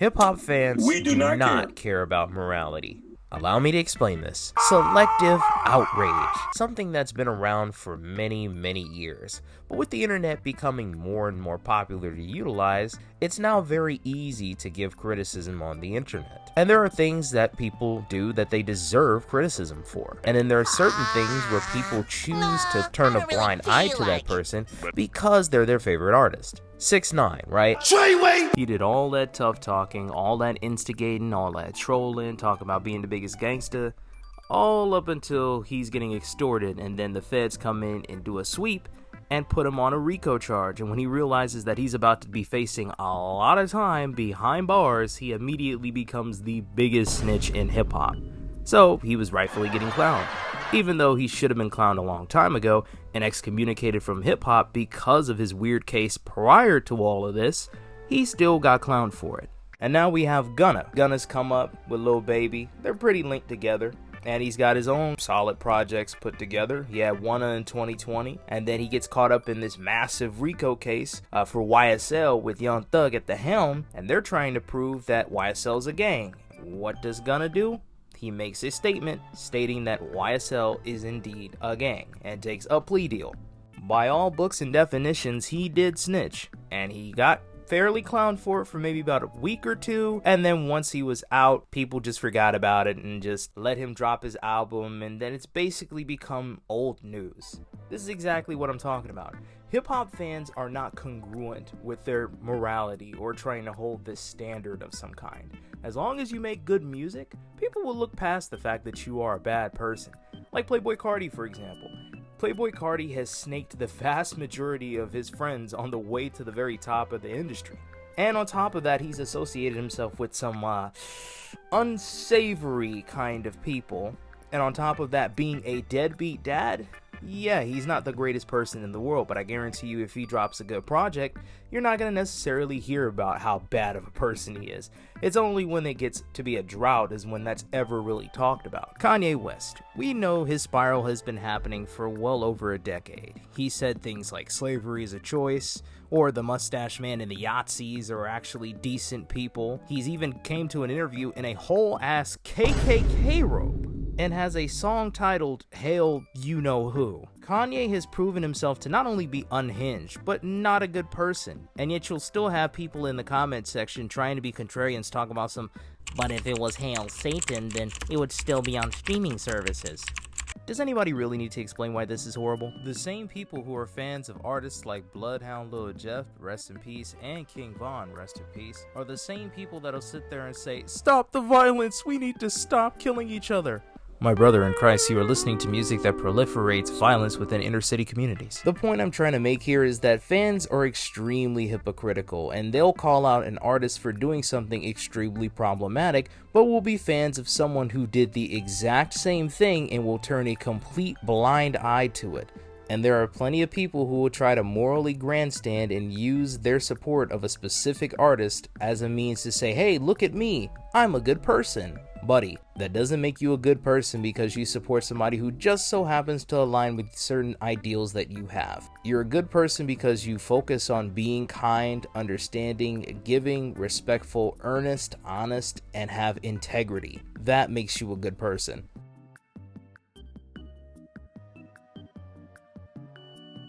Hip-hop fans We do not care about morality. Allow me to explain this. Selective outrage. Something that's been around for many, many years. But with the internet becoming more and more popular to utilize, it's now very easy to give criticism on the internet. And there are things that people do that they deserve criticism for. And then there are certain things where people choose to turn a blind eye to that person because they're their favorite artist. 6ix9ine, right? He did all that tough talking, all that instigating, all that trolling, talking about being the biggest gangster, all up until he's getting extorted, and then the feds come in and do a sweep and put him on a RICO charge. And when he realizes that he's about to be facing a lot of time behind bars, he immediately becomes the biggest snitch in hip-hop. So he was rightfully getting clowned. Even though he should have been clowned a long time ago and excommunicated from hip-hop because of his weird case prior to all of this, he still got clowned for it. And now we have Gunna. Gunna's come up with Lil Baby. They're pretty linked together. And he's got his own solid projects put together. He had one in 2020. And then he gets caught up in this massive RICO case for YSL with Young Thug at the helm. And they're trying to prove that YSL's a gang. What does Gunna do? He makes a statement stating that YSL is indeed a gang and takes a plea deal. By all books and definitions, he did snitch, and he got fairly clowned for it for maybe about a week or two, and then once he was out, people just forgot about it and just let him drop his album, and then it's basically become old news. This is exactly what I'm talking about. Hip-hop fans are not congruent with their morality or trying to hold this standard of some kind. As long as you make good music, people will look past the fact that you are a bad person. Like Playboi Carti, for example. Playboi Carti has snaked the vast majority of his friends on the way to the very top of the industry. And on top of that, he's associated himself with some unsavory kind of people. And on top of that, being a deadbeat dad, yeah, he's not the greatest person in the world, but I guarantee you if he drops a good project, you're not going to necessarily hear about how bad of a person he is. It's only when it gets to be a drought is when that's ever really talked about. Kanye West. We know his spiral has been happening for well over a decade. He said things like slavery is a choice, or the mustache man and the Yahtzees are actually decent people. He's even came to an interview in a whole ass KKK robe and has a song titled Hail You Know Who. Kanye has proven himself to not only be unhinged, but not a good person. And yet you'll still have people in the comment section trying to be contrarians talk about some, but if it was Hail Satan, then it would still be on streaming services. Does anybody really need to explain why this is horrible? The same people who are fans of artists like Bloodhound Lil Jeff, rest in peace, and King Von, rest in peace, are the same people that'll sit there and say, "Stop the violence, we need to stop killing each other." My brother in Christ, you are listening to music that proliferates violence within inner city communities. The point I'm trying to make here is that fans are extremely hypocritical, and they'll call out an artist for doing something extremely problematic, but will be fans of someone who did the exact same thing and will turn a complete blind eye to it. And there are plenty of people who will try to morally grandstand and use their support of a specific artist as a means to say, hey, look at me, I'm a good person. Buddy, that doesn't make you a good person because you support somebody who just so happens to align with certain ideals that you have. You're a good person because you focus on being kind, understanding, giving, respectful, earnest, honest, and have integrity. That makes you a good person.